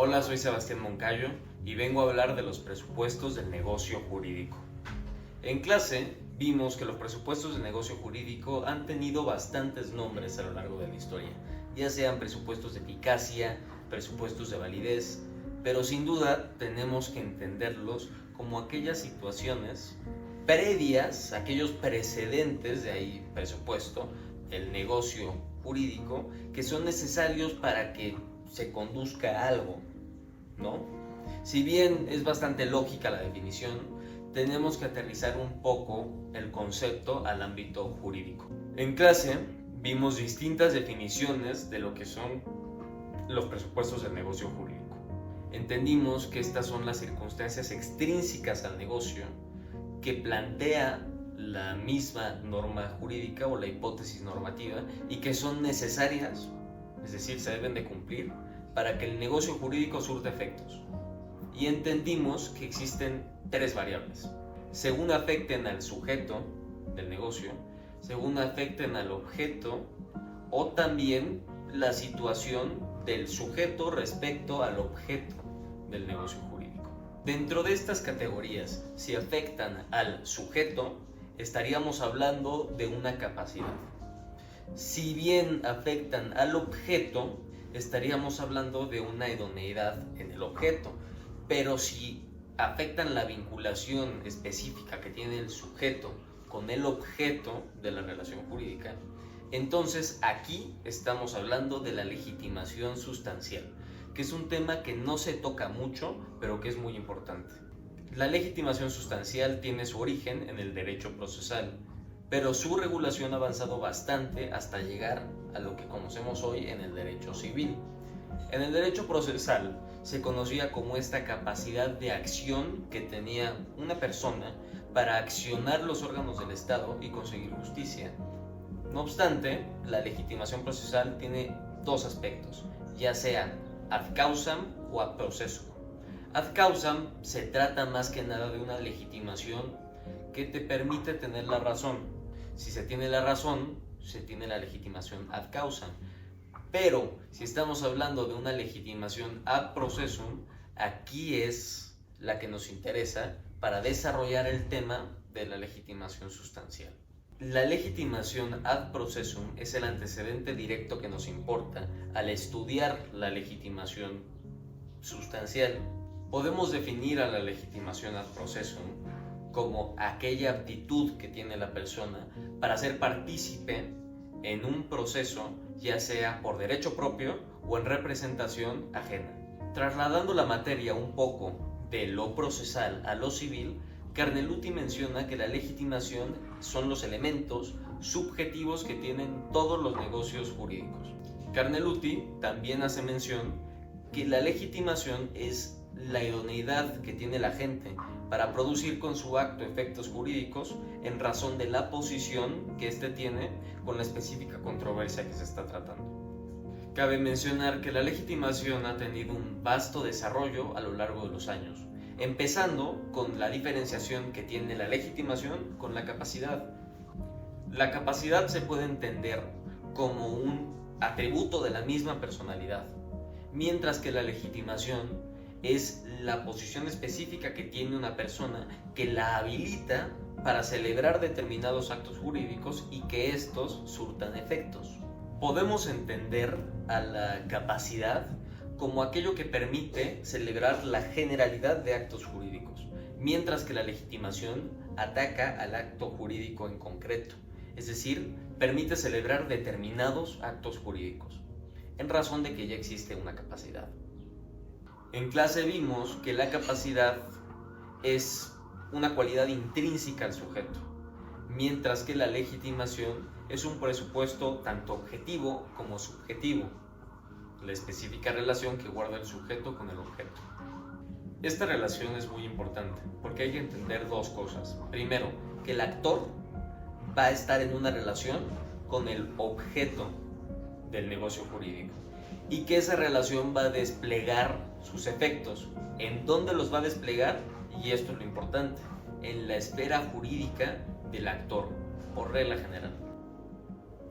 Hola, soy Sebastián Moncayo y vengo a hablar de los presupuestos del negocio jurídico. En clase vimos que los presupuestos del negocio jurídico han tenido bastantes nombres a lo largo de la historia, ya sean presupuestos de eficacia, presupuestos de validez, pero sin duda tenemos que entenderlos como aquellas situaciones previas, aquellos precedentes de ahí presupuesto, el negocio jurídico, que son necesarios para que se conduzca a algo, ¿no? Si bien es bastante lógica la definición, tenemos que aterrizar un poco el concepto al ámbito jurídico. En clase vimos distintas definiciones de lo que son los presupuestos del negocio jurídico. Entendimos que estas son las circunstancias extrínsecas al negocio que plantea la misma norma jurídica o la hipótesis normativa y que son necesarias, es decir, se deben de cumplir para que el negocio jurídico surta efectos. Y entendimos que existen tres variables: según afecten al sujeto del negocio, según afecten al objeto o también la situación del sujeto respecto al objeto del negocio jurídico. Dentro de estas categorías, si afectan al sujeto, estaríamos hablando de una capacidad. Si bien afectan al objeto, estaríamos hablando de una idoneidad en el objeto. Pero si afectan la vinculación específica que tiene el sujeto con el objeto de la relación jurídica, entonces aquí estamos hablando de la legitimación sustancial, que es un tema que no se toca mucho, pero que es muy importante. La legitimación sustancial tiene su origen en el derecho procesal, pero su regulación ha avanzado bastante hasta llegar a lo que conocemos hoy en el derecho civil. En el derecho procesal se conocía como esta capacidad de acción que tenía una persona para accionar los órganos del Estado y conseguir justicia. No obstante, la legitimación procesal tiene dos aspectos, ya sea ad causam o ad processum. Ad causam se trata más que nada de una legitimación que te permite tener la razón. Si se tiene la razón, se tiene la legitimación ad causam. Pero si estamos hablando de una legitimación ad processum, aquí es la que nos interesa para desarrollar el tema de la legitimación sustancial. La legitimación ad processum es el antecedente directo que nos importa al estudiar la legitimación sustancial. Podemos definir a la legitimación ad processum como aquella aptitud que tiene la persona para ser partícipe en un proceso, ya sea por derecho propio o en representación ajena. Trasladando la materia un poco de lo procesal a lo civil, Carneluti menciona que la legitimación son los elementos subjetivos que tienen todos los negocios jurídicos. Carneluti también hace mención que la legitimación es la idoneidad que tiene la gente para producir con su acto efectos jurídicos en razón de la posición que éste tiene con la específica controversia que se está tratando. Cabe mencionar que la legitimación ha tenido un vasto desarrollo a lo largo de los años, empezando con la diferenciación que tiene la legitimación con la capacidad. La capacidad se puede entender como un atributo de la misma personalidad, mientras que la legitimación es la posición específica que tiene una persona que la habilita para celebrar determinados actos jurídicos y que estos surtan efectos. Podemos entender a la capacidad como aquello que permite celebrar la generalidad de actos jurídicos, mientras que la legitimación ataca al acto jurídico en concreto, es decir, permite celebrar determinados actos jurídicos, en razón de que ya existe una capacidad. En clase vimos que la capacidad es una cualidad intrínseca al sujeto, mientras que la legitimación es un presupuesto tanto objetivo como subjetivo, la específica relación que guarda el sujeto con el objeto. Esta relación es muy importante porque hay que entender dos cosas. Primero, que el actor va a estar en una relación con el objeto del negocio jurídico y que esa relación va a desplegar sus efectos. ¿En dónde los va a desplegar? Y esto es lo importante, en la esfera jurídica del actor, por regla general.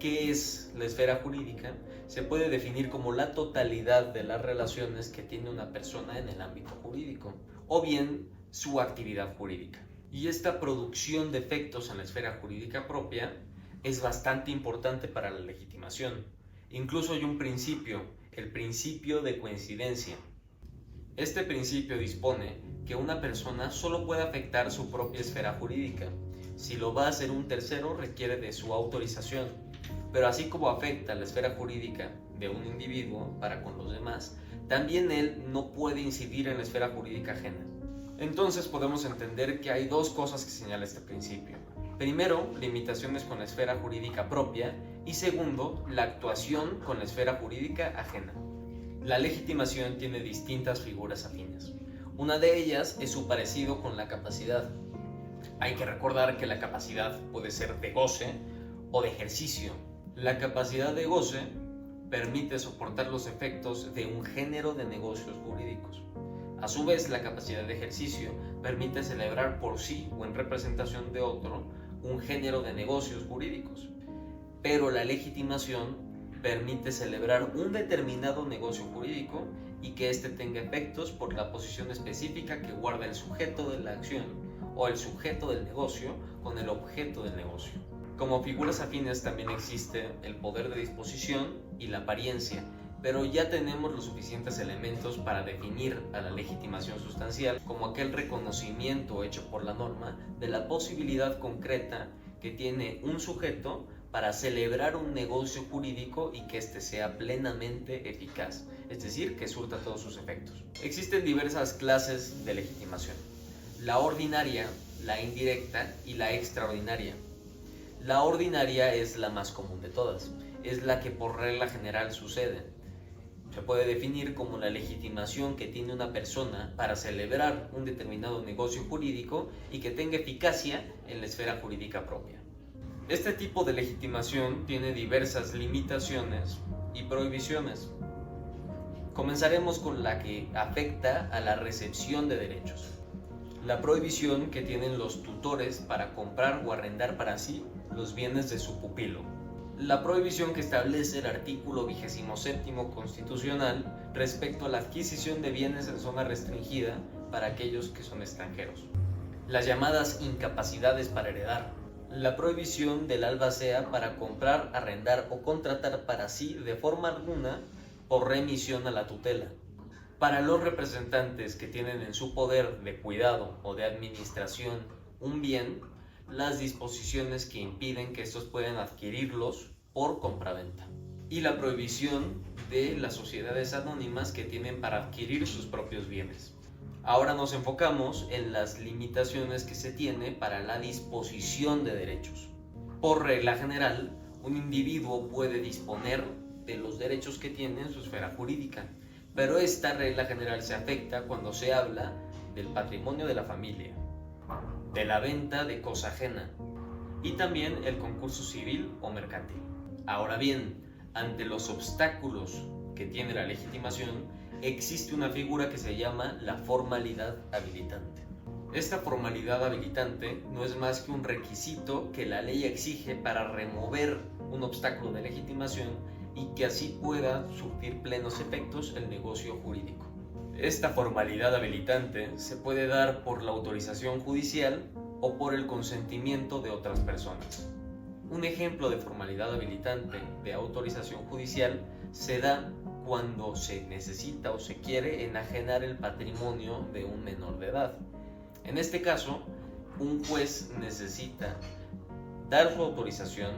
¿Qué es la esfera jurídica? Se puede definir como la totalidad de las relaciones que tiene una persona en el ámbito jurídico, o bien su actividad jurídica. Y esta producción de efectos en la esfera jurídica propia es bastante importante para la legitimación. Incluso hay un principio, el principio de coincidencia. Este principio dispone que una persona solo puede afectar su propia esfera jurídica. Si lo va a hacer un tercero, requiere de su autorización. Pero así como afecta la esfera jurídica de un individuo para con los demás, también él no puede incidir en la esfera jurídica ajena. Entonces podemos entender que hay dos cosas que señala este principio. Primero, limitaciones con la esfera jurídica propia, y segundo, la actuación con la esfera jurídica ajena. La legitimación tiene distintas figuras afines. Una de ellas es su parecido con la capacidad. Hay que recordar que la capacidad puede ser de goce o de ejercicio. La capacidad de goce permite soportar los efectos de un género de negocios jurídicos. A su vez, la capacidad de ejercicio permite celebrar por sí o en representación de otro un género de negocios jurídicos. Pero la legitimación permite celebrar un determinado negocio jurídico y que éste tenga efectos por la posición específica que guarda el sujeto de la acción o el sujeto del negocio con el objeto del negocio. Como figuras afines también existe el poder de disposición y la apariencia, pero ya tenemos los suficientes elementos para definir a la legitimación sustancial como aquel reconocimiento hecho por la norma de la posibilidad concreta que tiene un sujeto para celebrar un negocio jurídico y que éste sea plenamente eficaz, es decir, que surta todos sus efectos. Existen diversas clases de legitimación: la ordinaria, la indirecta y la extraordinaria. La ordinaria es la más común de todas, es la que por regla general sucede. Se puede definir como la legitimación que tiene una persona para celebrar un determinado negocio jurídico y que tenga eficacia en la esfera jurídica propia. Este tipo de legitimación tiene diversas limitaciones y prohibiciones. Comenzaremos con la que afecta a la recepción de derechos. La prohibición que tienen los tutores para comprar o arrendar para sí los bienes de su pupilo. La prohibición que establece el artículo 27 constitucional respecto a la adquisición de bienes en zona restringida para aquellos que son extranjeros. Las llamadas incapacidades para heredar. La prohibición del albacea para comprar, arrendar o contratar para sí de forma alguna por remisión a la tutela. Para los representantes que tienen en su poder de cuidado o de administración un bien, las disposiciones que impiden que estos puedan adquirirlos por compraventa. Y la prohibición de las sociedades anónimas que tienen para adquirir sus propios bienes. Ahora nos enfocamos en las limitaciones que se tiene para la disposición de derechos. Por regla general, un individuo puede disponer de los derechos que tiene en su esfera jurídica, pero esta regla general se afecta cuando se habla del patrimonio de la familia, de la venta de cosa ajena y también el concurso civil o mercantil. Ahora bien, ante los obstáculos que tiene la legitimación, existe una figura que se llama la formalidad habilitante. Esta formalidad habilitante no es más que un requisito que la ley exige para remover un obstáculo de legitimación y que así pueda surtir plenos efectos el negocio jurídico. Esta formalidad habilitante se puede dar por la autorización judicial o por el consentimiento de otras personas. Un ejemplo de formalidad habilitante de autorización judicial se da cuando se necesita o se quiere enajenar el patrimonio de un menor de edad. En este caso, un juez necesita dar su autorización,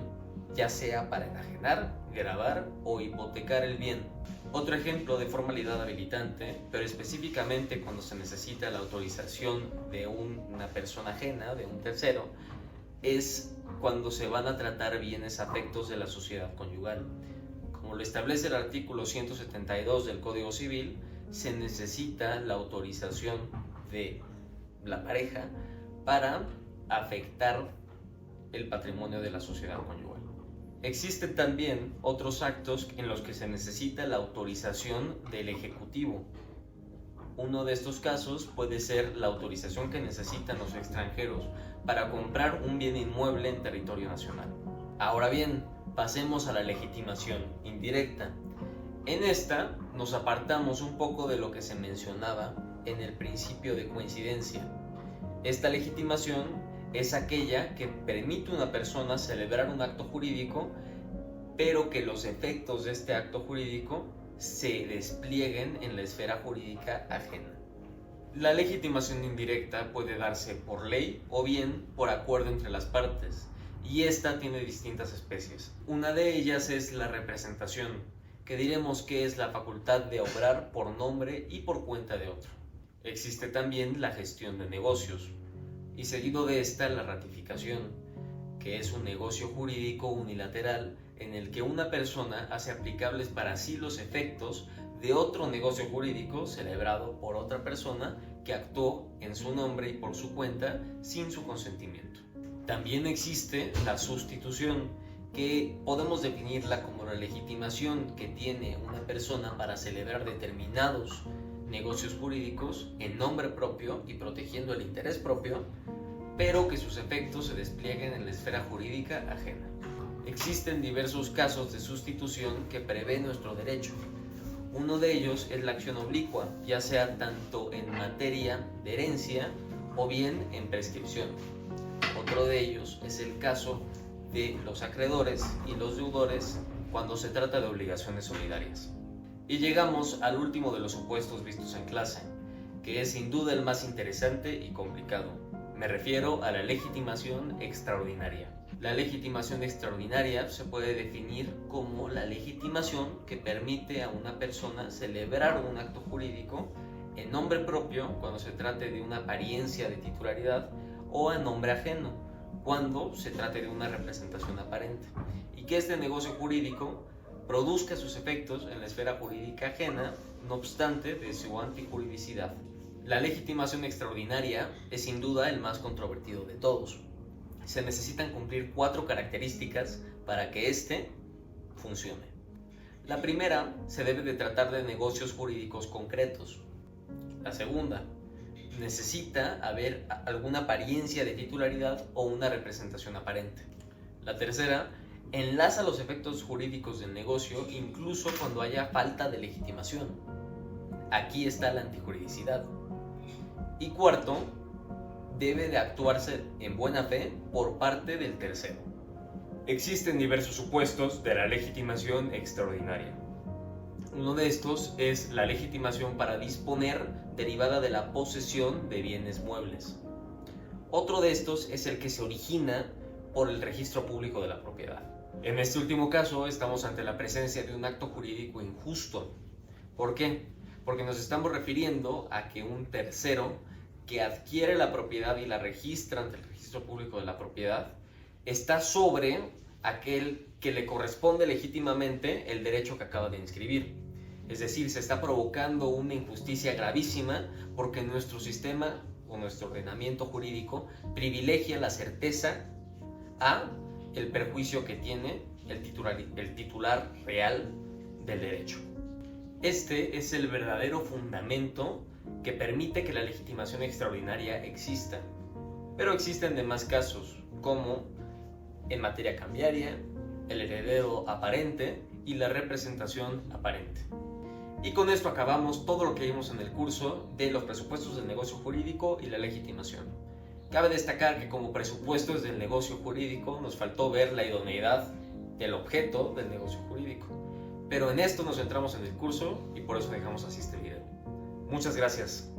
ya sea para enajenar, gravar o hipotecar el bien. Otro ejemplo de formalidad habilitante, pero específicamente cuando se necesita la autorización de una persona ajena, de un tercero, es cuando se van a tratar bienes afectos de la sociedad conyugal. Como lo establece el artículo 172 del Código Civil, se necesita la autorización de la pareja para afectar el patrimonio de la sociedad conyugal. Existen también otros actos en los que se necesita la autorización del Ejecutivo. Uno de estos casos puede ser la autorización que necesitan los extranjeros para comprar un bien inmueble en territorio nacional. Ahora bien, pasemos a la legitimación indirecta. En esta nos apartamos un poco de lo que se mencionaba en el principio de coincidencia. Esta legitimación es aquella que permite a una persona celebrar un acto jurídico, pero que los efectos de este acto jurídico se desplieguen en la esfera jurídica ajena. La legitimación indirecta puede darse por ley o bien por acuerdo entre las partes, y esta tiene distintas especies. Una de ellas es la representación, que diremos que es la facultad de obrar por nombre y por cuenta de otro. Existe también la gestión de negocios, y seguido de esta la ratificación, que es un negocio jurídico unilateral en el que una persona hace aplicables para sí los efectos de otro negocio jurídico celebrado por otra persona que actuó en su nombre y por su cuenta sin su consentimiento. También existe la sustitución, que podemos definirla como la legitimación que tiene una persona para celebrar determinados negocios jurídicos en nombre propio y protegiendo el interés propio, pero que sus efectos se desplieguen en la esfera jurídica ajena. Existen diversos casos de sustitución que prevé nuestro derecho. Uno de ellos es la acción oblicua, ya sea tanto en materia de herencia o bien en prescripción. Otro de ellos es el caso de los acreedores y los deudores cuando se trata de obligaciones solidarias. Y llegamos al último de los supuestos vistos en clase, que es sin duda el más interesante y complicado. Me refiero a la legitimación extraordinaria. La legitimación extraordinaria se puede definir como la legitimación que permite a una persona celebrar un acto jurídico en nombre propio cuando se trate de una apariencia de titularidad o en nombre ajeno cuando se trate de una representación aparente, y que este negocio jurídico produzca sus efectos en la esfera jurídica ajena, no obstante de su antijuridicidad. La legitimación extraordinaria es sin duda el más controvertido de todos. Se necesitan cumplir 4 características para que éste funcione. La primera, se debe de tratar de negocios jurídicos concretos. La segunda, necesita haber alguna apariencia de titularidad o una representación aparente. La tercera, enlaza los efectos jurídicos del negocio incluso cuando haya falta de legitimación. Aquí está la antijuridicidad. Y cuarto, debe de actuarse en buena fe por parte del tercero. Existen diversos supuestos de la legitimación extraordinaria. Uno de estos es la legitimación para disponer derivada de la posesión de bienes muebles. Otro de estos es el que se origina por el registro público de la propiedad. En este último caso estamos ante la presencia de un acto jurídico injusto. ¿Por qué? Porque nos estamos refiriendo a que un tercero que adquiere la propiedad y la registra ante el registro público de la propiedad está sobre aquel que le corresponde legítimamente el derecho que acaba de inscribir. Es decir, se está provocando una injusticia gravísima porque nuestro sistema o nuestro ordenamiento jurídico privilegia la certeza a el perjuicio que tiene el titular real del derecho. Este es el verdadero fundamento que permite que la legitimación extraordinaria exista. Pero existen demás casos, como en materia cambiaria, el heredero aparente y la representación aparente. Y con esto acabamos todo lo que vimos en el curso de los presupuestos del negocio jurídico y la legitimación. Cabe destacar que como presupuestos del negocio jurídico nos faltó ver la idoneidad del objeto del negocio jurídico. Pero en esto nos centramos en el curso y por eso dejamos así este video. Muchas gracias.